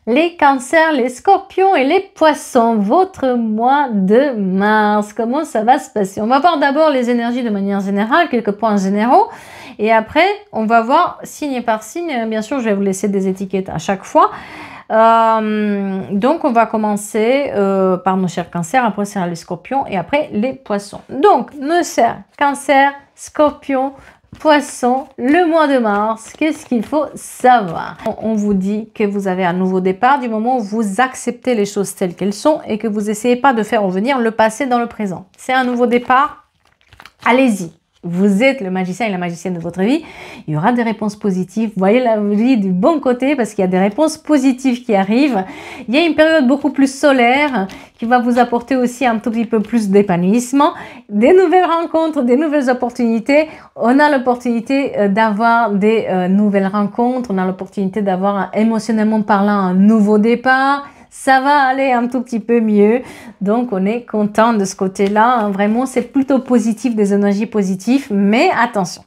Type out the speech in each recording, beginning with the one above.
Les cancers, les scorpions et les poissons, votre mois de mars, comment ça va se passer? On va voir d'abord les énergies de manière générale, quelques points généraux, et après on va voir signe par signe. Bien sûr, je vais vous laisser des étiquettes à chaque fois. Donc on va commencer par nos chers cancers, après c'est les scorpions et après les poissons. Donc nos chers cancers, scorpions, Poisson, le mois de mars, qu'est-ce qu'il faut savoir? On vous dit que vous avez un nouveau départ du moment où vous acceptez les choses telles qu'elles sont et que vous n'essayez pas de faire revenir le passé dans le présent. C'est un nouveau départ, allez-y. Vous êtes le magicien et la magicienne de votre vie. Il y aura des réponses positives. Voyez la vie du bon côté parce qu'il y a des réponses positives qui arrivent. Il y a une période beaucoup plus solaire qui va vous apporter aussi un tout petit peu plus d'épanouissement, des nouvelles rencontres, des nouvelles opportunités. On a l'opportunité d'avoir des nouvelles rencontres. On a l'opportunité d'avoir émotionnellement parlant un nouveau départ. Ça va aller un tout petit peu mieux, donc on est content de ce côté-là, vraiment c'est plutôt positif, des énergies positives, mais attention,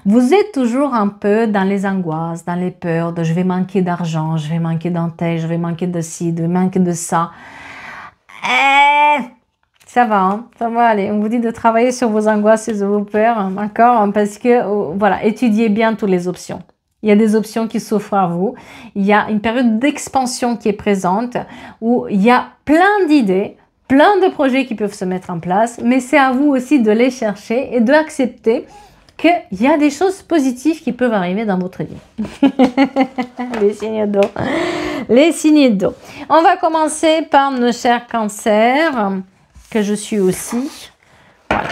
vous êtes toujours un peu dans les angoisses, dans les peurs de je vais manquer d'argent, je vais manquer d'un tel, je vais manquer de ci, je vais manquer de ça. Ça va, hein, ça va aller. On vous dit de travailler sur vos angoisses et sur vos peurs, hein, d'accord? Parce que, voilà, étudiez bien toutes les options. Il y a des options qui s'offrent à vous. Il y a une période d'expansion qui est présente où il y a plein d'idées, plein de projets qui peuvent se mettre en place, mais c'est à vous aussi de les chercher et d'accepter qu'il y a des choses positives qui peuvent arriver dans votre vie. Les signes d'eau. Les signes d'eau. On va commencer par nos chers cancers, que je suis aussi. Voilà.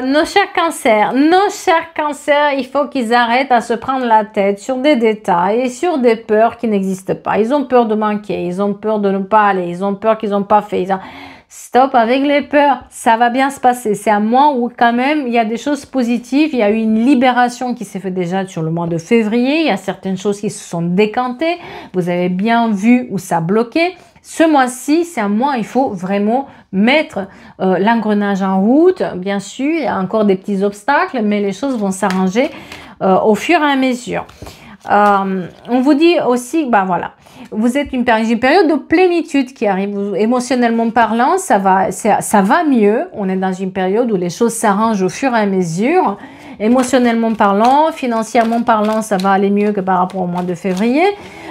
Nos chers cancers, il faut qu'ils arrêtent à se prendre la tête sur des détails et sur des peurs qui n'existent pas. Ils ont peur de manquer, ils ont peur de ne pas aller, ils ont peur qu'ils n'ont pas fait. Stop avec les peurs, ça va bien se passer. C'est un mois où quand même il y a des choses positives. Il y a eu une libération qui s'est faite déjà sur le mois de février. Il y a certaines choses qui se sont décantées. Vous avez bien vu où ça bloquait. Ce mois-ci, c'est un mois où il faut vraiment mettre l'engrenage en route. Bien sûr, il y a encore des petits obstacles, mais les choses vont s'arranger au fur et à mesure. On vous dit aussi, bah voilà, vous êtes une période de plénitude qui arrive. Émotionnellement parlant, ça va mieux. On est dans une période où les choses s'arrangent au fur et à mesure. Émotionnellement parlant, financièrement parlant, ça va aller mieux que par rapport au mois de février.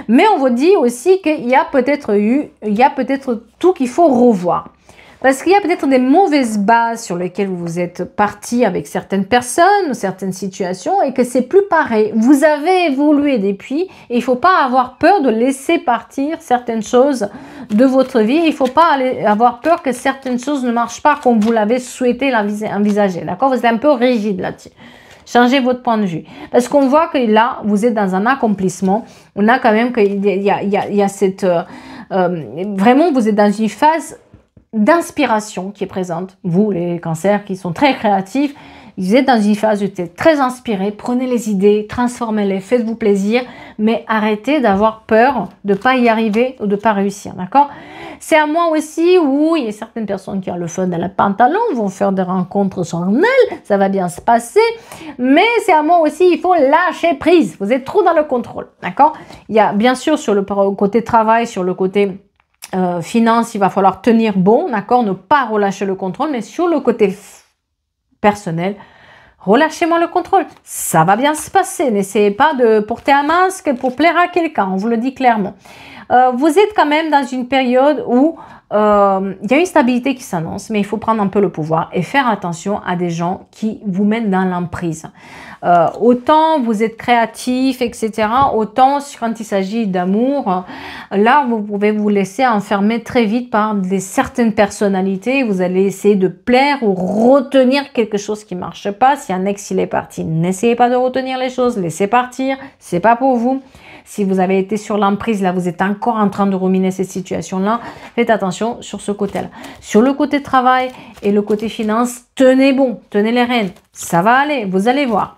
Mais on vous dit aussi qu'il y a peut-être tout qu'il faut revoir. Parce qu'il y a peut-être des mauvaises bases sur lesquelles vous êtes parti avec certaines personnes ou certaines situations et que c'est plus pareil. Vous avez évolué depuis et il ne faut pas avoir peur de laisser partir certaines choses de votre vie. Il ne faut pas avoir peur que certaines choses ne marchent pas comme vous l'avez souhaité envisager. D'accord? Vous êtes un peu rigide là-dessus. Changez votre point de vue. Parce qu'on voit que là, vous êtes dans un accomplissement. On a quand même qu'il y a cette... vraiment, vous êtes dans une phase d'inspiration qui est présente. Vous, les cancers qui sont très créatifs, vous êtes dans une phase où vous êtes très inspiré. Prenez les idées, transformez-les, faites-vous plaisir, mais arrêtez d'avoir peur de ne pas y arriver ou de ne pas réussir, d'accord? C'est un mois aussi où il y a certaines personnes qui ont le fun dans le pantalon, vont faire des rencontres charnelles, ça va bien se passer, mais c'est un mois aussi, il faut lâcher prise. Vous êtes trop dans le contrôle, d'accord? Il y a bien sûr sur le côté travail, sur le côté finance, il va falloir tenir bon, d'accord, ne pas relâcher le contrôle, mais sur le côté personnel, relâchez-moi le contrôle, ça va bien se passer, n'essayez pas de porter un masque pour plaire à quelqu'un, on vous le dit clairement. Vous êtes quand même dans une période où il y a une stabilité qui s'annonce, mais il faut prendre un peu le pouvoir et faire attention à des gens qui vous mettent dans l'emprise. Autant vous êtes créatif, etc., autant quand il s'agit d'amour, là, vous pouvez vous laisser enfermer très vite par certaines personnalités. Vous allez essayer de plaire ou retenir quelque chose qui ne marche pas. Si un ex, il est parti, n'essayez pas de retenir les choses, laissez partir, c'est pas pour vous. Si vous avez été sur l'emprise, là, vous êtes encore en train de ruminer cette situation-là, faites attention sur ce côté-là. Sur le côté travail et le côté finance, tenez bon, tenez les rênes. Ça va aller, vous allez voir.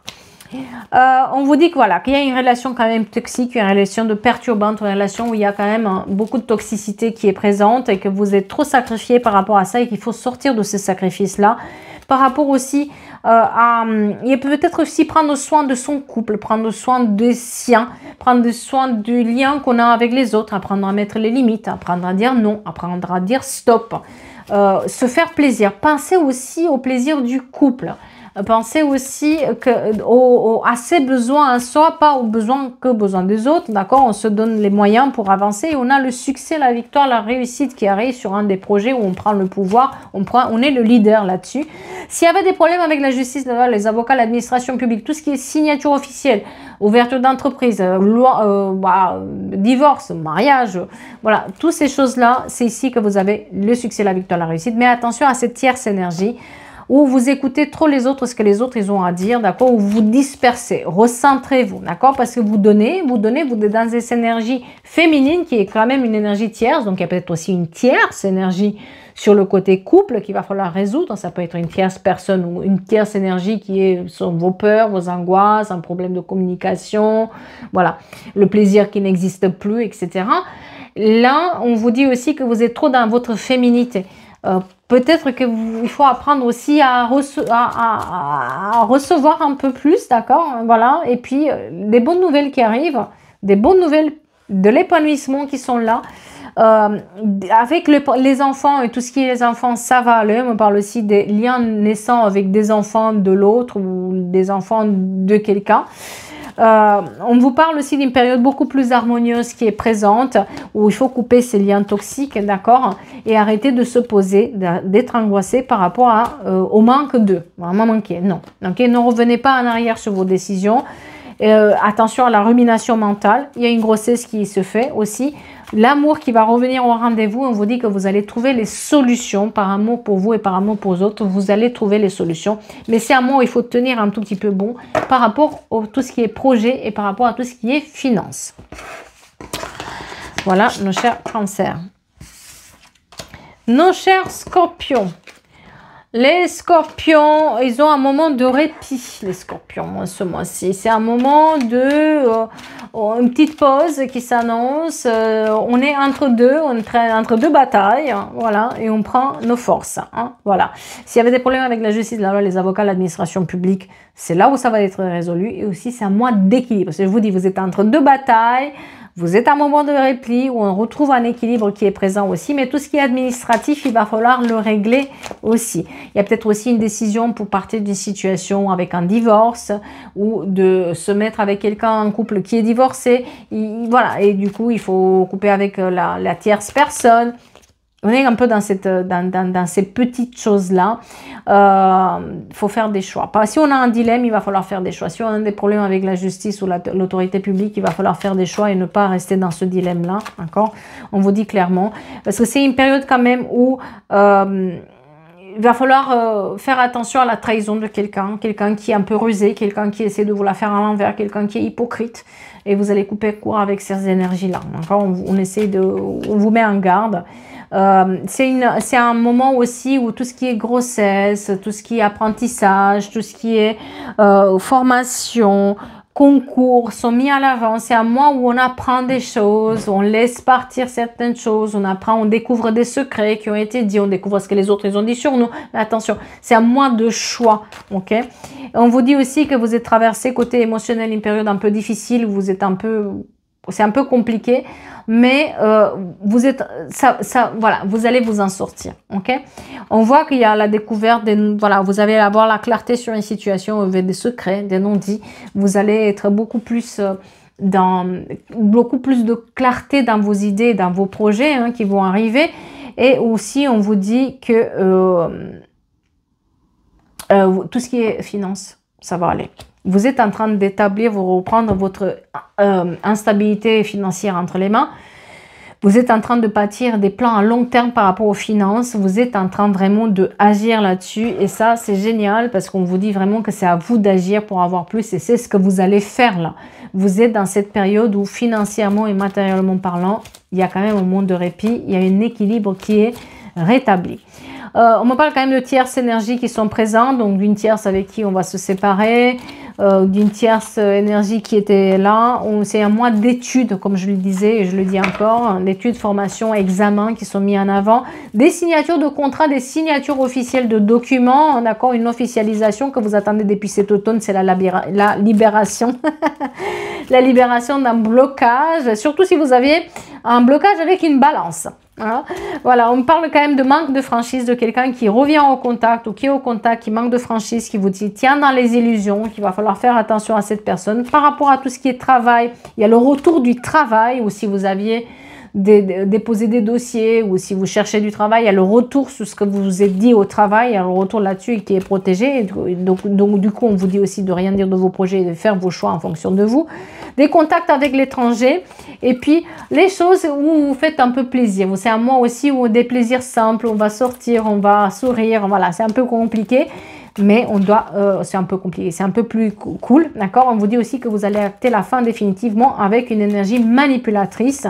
On vous dit que voilà, qu'il y a une relation quand même toxique, une relation de perturbante, une relation où il y a quand même beaucoup de toxicité qui est présente et que vous êtes trop sacrifié par rapport à ça et qu'il faut sortir de ces sacrifices-là. Par rapport aussi il peut peut-être aussi prendre soin de son couple, prendre soin des siens, prendre soin du lien qu'on a avec les autres, apprendre à mettre les limites, apprendre à dire non, apprendre à dire stop, se faire plaisir. Pensez aussi au plaisir du couple. Pensez aussi à ses besoins à soi, pas aux besoins des autres, d'accord? On se donne les moyens pour avancer et on a le succès, la victoire, la réussite qui arrive sur un des projets où on prend le pouvoir, on est le leader là-dessus. S'il y avait des problèmes avec la justice, les avocats, l'administration publique, tout ce qui est signature officielle, ouverture d'entreprise, divorce, mariage, voilà, toutes ces choses-là, c'est ici que vous avez le succès, la victoire, la réussite. Mais attention à cette tierce énergie, où vous écoutez trop les autres, ce que les autres ils ont à dire, d'accord, où vous dispersez, recentrez-vous, d'accord, parce que vous êtes dans cette énergie féminine qui est quand même une énergie tierce, donc il y a peut-être aussi une tierce énergie sur le côté couple qu'il va falloir résoudre, ça peut être une tierce personne ou une tierce énergie sont vos peurs, vos angoisses, un problème de communication, voilà, le plaisir qui n'existe plus, etc. Là, on vous dit aussi que vous êtes trop dans votre féminité. Peut-être qu'il faut apprendre aussi à recevoir un peu plus, d'accord, voilà, et puis des bonnes nouvelles qui arrivent, des bonnes nouvelles de l'épanouissement qui sont là, avec les enfants et tout ce qui est les enfants, ça va aller. On parle aussi des liens naissants avec des enfants de l'autre ou des enfants de quelqu'un. On vous parle aussi d'une période beaucoup plus harmonieuse qui est présente, où il faut couper ces liens toxiques, d'accord, et arrêter de se poser, d'être angoissé par rapport au manque d'eux. Vraiment manquer, non. Okay, ne revenez pas en arrière sur vos décisions. Attention à la rumination mentale. Il y a une grossesse qui se fait aussi. L'amour qui va revenir au rendez-vous, on vous dit que vous allez trouver les solutions par amour pour vous et par amour pour les autres. Vous allez trouver les solutions. Mais c'est un mot, il faut tenir un tout petit peu bon par rapport à tout ce qui est projet et par rapport à tout ce qui est finance. Voilà, nos chers cancers. Nos chers scorpions. Les scorpions, ils ont un moment de répit, les scorpions, ce mois-ci. C'est un moment de... une petite pause qui s'annonce. On est entre deux batailles, hein, voilà, et on prend nos forces. Hein, voilà. S'il y avait des problèmes avec la justice, la loi, les avocats, l'administration publique, c'est là où ça va être résolu. Et aussi, c'est un mois d'équilibre. Je vous dis, vous êtes entre deux batailles. Vous êtes à un moment de répit où on retrouve un équilibre qui est présent aussi, mais tout ce qui est administratif, il va falloir le régler aussi. Il y a peut-être aussi une décision pour partir d'une situation avec un divorce ou de se mettre avec quelqu'un, un couple qui est divorcé. Voilà, et du coup, il faut couper avec la tierce personne. On est un peu dans ces petites choses-là. Faut faire des choix. Si on a un dilemme, il va falloir faire des choix. Si on a des problèmes avec la justice ou l'autorité publique, il va falloir faire des choix et ne pas rester dans ce dilemme-là. D'accord? On vous dit clairement. Parce que c'est une période quand même où il va falloir faire attention à la trahison de quelqu'un qui est un peu rusé, quelqu'un qui essaie de vous la faire à l'envers, quelqu'un qui est hypocrite. Et vous allez couper court avec ces énergies-là. On vous met en garde. C'est un moment aussi où tout ce qui est grossesse, tout ce qui est apprentissage, tout ce qui est formation, concours sont mis à l'avant. C'est un mois où on apprend des choses, on laisse partir certaines choses, on apprend, on découvre des secrets qui ont été dits, on découvre ce que les autres ils ont dit sur nous. Mais attention, c'est un mois de choix, ok? On vous dit aussi que vous êtes traversé côté émotionnel une période un peu difficile, vous êtes c'est un peu compliqué, mais voilà, vous allez vous en sortir, ok? On voit qu'il y a la découverte, voilà, vous allez avoir la clarté sur une situation, vous avez des secrets, des non-dits, vous allez être beaucoup plus de clarté dans vos idées, dans vos projets hein, qui vont arriver, et aussi on vous dit que tout ce qui est finance, ça va aller. Vous êtes en train d'établir, vous reprendre votre instabilité financière entre les mains. Vous êtes en train de bâtir des plans à long terme par rapport aux finances. Vous êtes en train vraiment d'agir là-dessus. Et ça, c'est génial parce qu'on vous dit vraiment que c'est à vous d'agir pour avoir plus. Et c'est ce que vous allez faire là. Vous êtes dans cette période où financièrement et matériellement parlant, il y a quand même un moment de répit. Il y a un équilibre qui est rétabli. On me parle quand même de tierces énergies qui sont présentes, donc d'une tierce avec qui on va se séparer. d'une tierce énergie qui était là. C'est un mois d'études, comme je le disais et je le dis encore, d'études, formation, examens qui sont mis en avant, des signatures de contrats, des signatures officielles de documents, d'accord, une officialisation que vous attendez depuis cet automne, c'est la libération, la libération d'un blocage, surtout si vous avez un blocage avec une balance. Hein. Voilà, on parle quand même de manque de franchise, de quelqu'un qui revient au contact ou qui est au contact, qui manque de franchise, qui vous tient dans les illusions, qu'il va falloir faire attention à cette personne. Par rapport à tout ce qui est travail, il y a le retour du travail, ou si vous aviez déposer des dossiers ou si vous cherchez du travail, il y a le retour sur ce que vous vous êtes dit au travail, il y a le retour là-dessus qui est protégé. Donc, du coup, on vous dit aussi de rien dire de vos projets et de faire vos choix en fonction de vous. Des contacts avec l'étranger et puis les choses où vous faites un peu plaisir. C'est un mois aussi où des plaisirs simples, on va sortir, on va sourire, voilà, c'est un peu compliqué. Mais on doit, c'est un peu compliqué, c'est un peu plus cool, d'accord? On vous dit aussi que vous allez acter la fin définitivement avec une énergie manipulatrice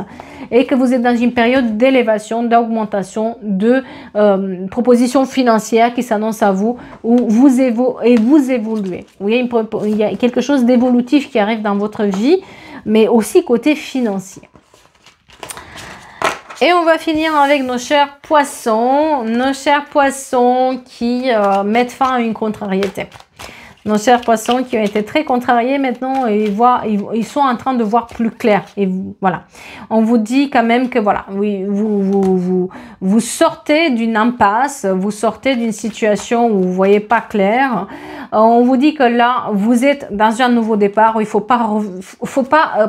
et que vous êtes dans une période d'élévation, d'augmentation, de propositions financières qui s'annoncent à vous, où vous évoluez. Vous voyez, il y a quelque chose d'évolutif qui arrive dans votre vie, mais aussi côté financier. Et on va finir avec nos chers poissons qui mettent fin à une contrariété. Nos chers poissons qui ont été très contrariés maintenant, ils sont en train de voir plus clair. Et voilà, on vous dit quand même que voilà, oui, vous sortez d'une impasse, vous sortez d'une situation où vous voyez pas clair. On vous dit que là, vous êtes dans un nouveau départ où il faut pas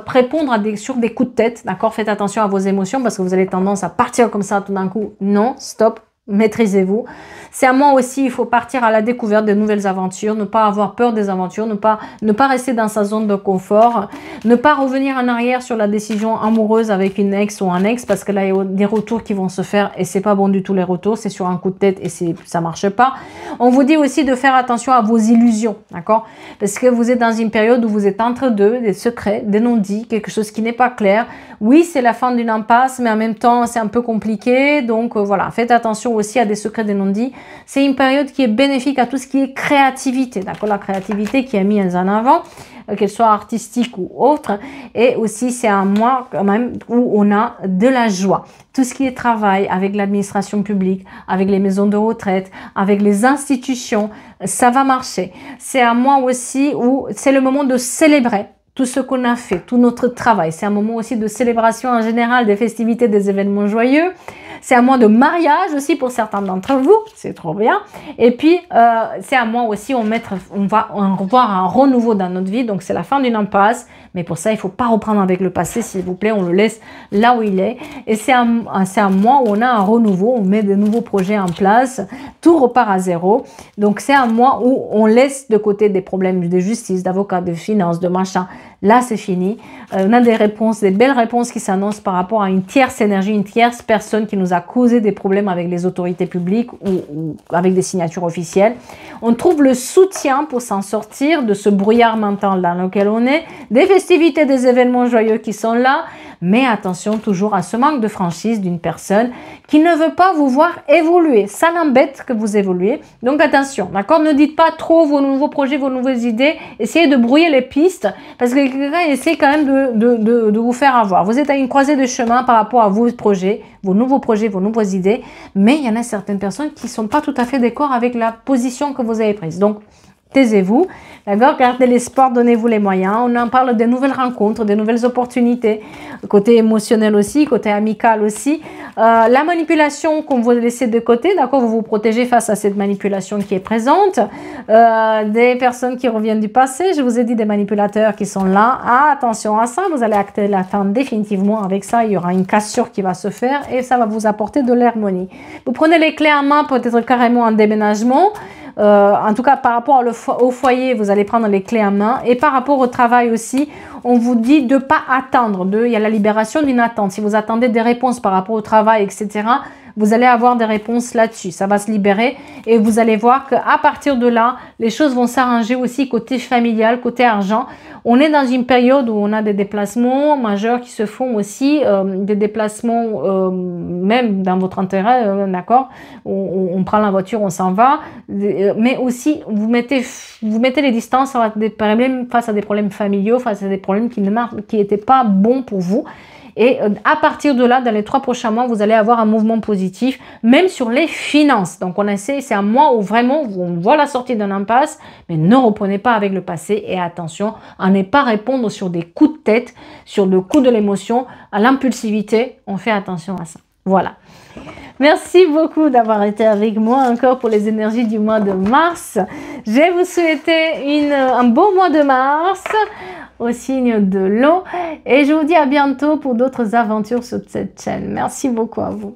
répondre sur des coups de tête, d'accord? Faites attention à vos émotions parce que vous avez tendance à partir comme ça tout d'un coup. Non, stop. Maîtrisez-vous. C'est un moment aussi, il faut partir à la découverte de nouvelles aventures, ne pas avoir peur des aventures, ne pas rester dans sa zone de confort, ne pas revenir en arrière sur la décision amoureuse avec une ex ou un ex, parce que là, il y a des retours qui vont se faire et c'est pas bon du tout les retours, c'est sur un coup de tête et ça marche pas. On vous dit aussi de faire attention à vos illusions, d'accord? Parce que vous êtes dans une période où vous êtes entre deux, des secrets, des non-dits, quelque chose qui n'est pas clair. Oui, c'est la fin d'une impasse, mais en même temps, c'est un peu compliqué, donc voilà, faites attention aussi à des secrets, des non-dits. C'est une période qui est bénéfique à tout ce qui est créativité, d'accord? La créativité qui est mise en avant, qu'elle soit artistique ou autre. Et aussi, c'est un mois quand même où on a de la joie. Tout ce qui est travail avec l'administration publique, avec les maisons de retraite, avec les institutions, ça va marcher. C'est un mois aussi où c'est le moment de célébrer tout ce qu'on a fait, tout notre travail. C'est un moment aussi de célébration en général, des festivités, des événements joyeux. C'est un mois de mariage aussi pour certains d'entre vous, c'est trop bien. Et puis, c'est un mois aussi où on va voir un renouveau dans notre vie. Donc, c'est la fin d'une impasse. Mais pour ça, il ne faut pas reprendre avec le passé, s'il vous plaît. On le laisse là où il est. Et c'est un mois où on a un renouveau, on met de nouveaux projets en place. Tout repart à zéro. Donc, c'est un mois où on laisse de côté des problèmes de justice, d'avocat, de finances, de machin. Là, c'est fini. On a des réponses, des belles réponses qui s'annoncent par rapport à une tierce énergie, une tierce personne qui nous a causé des problèmes avec les autorités publiques ou avec des signatures officielles. On trouve le soutien pour s'en sortir de ce brouillard mental dans lequel on est, des festivités, des événements joyeux qui sont là, mais attention toujours à ce manque de franchise d'une personne qui ne veut pas vous voir évoluer. Ça l'embête que vous évoluez. Donc attention, d'accord? Ne dites pas trop vos nouveaux projets, vos nouvelles idées. Essayez de brouiller les pistes parce que quelqu'un essaie quand même de vous faire avoir. Vous êtes à une croisée de chemin par rapport à vos projets, vos nouveaux projets, vos nouvelles idées. Mais il y en a certaines personnes qui ne sont pas tout à fait d'accord avec la position que vous avez prise. Donc, taisez-vous, d'accord? Gardez l'espoir, donnez-vous les moyens. On en parle des nouvelles rencontres, des nouvelles opportunités, côté émotionnel aussi, côté amical aussi. La manipulation qu'on vous laissez de côté, d'accord? Vous vous protégez face à cette manipulation qui est présente. Des personnes qui reviennent du passé, je vous ai dit des manipulateurs qui sont là. Ah, attention à ça, vous allez acter la fin définitivement avec ça. Il y aura une cassure qui va se faire et ça va vous apporter de l'harmonie. Vous prenez les clés en main, peut-être carrément un déménagement. En tout cas, par rapport au foyer, vous allez prendre les clés en main. Et par rapport au travail aussi, on vous dit de ne pas attendre. Il y a la libération d'une attente. Si vous attendez des réponses par rapport au travail, etc., vous allez avoir des réponses là-dessus. Ça va se libérer et vous allez voir qu'à partir de là, les choses vont s'arranger aussi côté familial, côté argent. On est dans une période où on a des déplacements majeurs qui se font aussi, des déplacements même dans votre intérêt, d'accord, on prend la voiture, on s'en va, mais aussi vous mettez les distances face à des problèmes familiaux, face à des problèmes qui n'étaient pas bons pour vous. Et à partir de là, dans les 3 prochains mois, vous allez avoir un mouvement positif, même sur les finances. Donc, c'est un mois où vraiment, on voit la sortie d'une impasse, mais ne reprenez pas avec le passé. Et attention, à ne pas répondre sur des coups de tête, sur le coup de l'émotion, à l'impulsivité. On fait attention à ça. Voilà. Merci beaucoup d'avoir été avec moi encore pour les énergies du mois de mars. Je vais vous souhaiter un beau mois de mars au signe de l'eau et je vous dis à bientôt pour d'autres aventures sur cette chaîne. Merci beaucoup à vous.